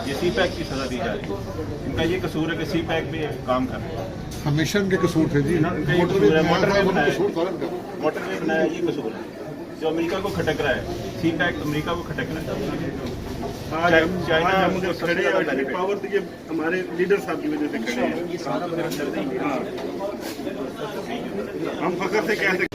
ये सी पैक की सजा दी जा रही है। इनका ये कसूर है कि सी पैक में काम कर रहे हैं। हमेशा इनके कसूर थे जी। इनका ये कसूर है, मोटरवे बनाया ये कसूर है जो अमेरिका को खटक रहा है। सी पैक अमेरिका को खटक रहा है। चाइना हम जो खड़े हैं पावर तो ये हमारे लीडर साहब की वजह से खड़े हैं। ये सारा हाँ। हम फखर से कह सकते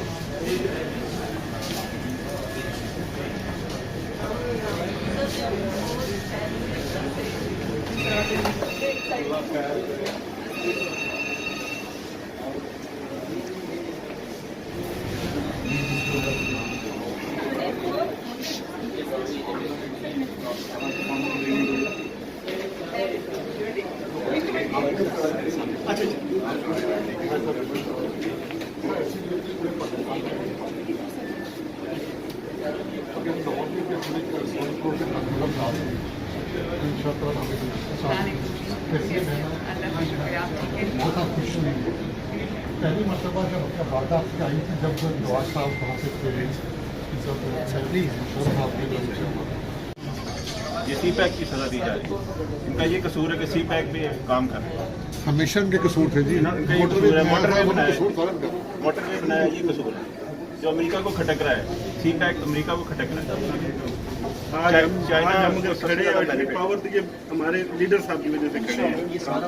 पहली मरतबा जब वारदात आई थी जब नवाज साहब वहाँ से थे ये सी पैक की सजा दी जा रही है। इनका ये कसूर है कि सी पैक में काम कर रहे हैं। हमेशा इनके कसूर थे जी। इनका ये कसूर है, मोटरवे बनाया ये कसूर है जो अमेरिका को खटक रहा है। सी पैक अमेरिका को खटक रहा है। चाइना हम जो खड़े हैं पावर तो ये हमारे लीडर साहब की वजह से खड़े हैं। ये सारा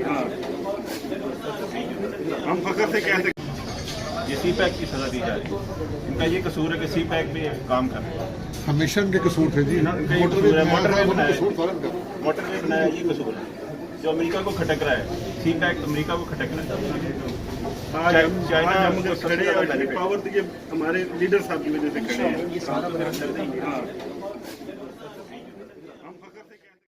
हाँ। हम फखर से कह सकते ये सी पैक की सजा दी जा रही है। इनका ये कसूर है कि सी पैक में काम कर रहे हैं। हमेशा इनके कसूर थे जी। इनका ये कसूर है, मोटरवे बनाया ये कसूर है जो अमेरिका को खटक रहा है। सी पैक अमेरिका को खटक रहा है। चाइना हम जो खड़े हैं पावर तो ये हमारे लीडर साहब की वजह से खड़े हैं। ये सारा हाँ।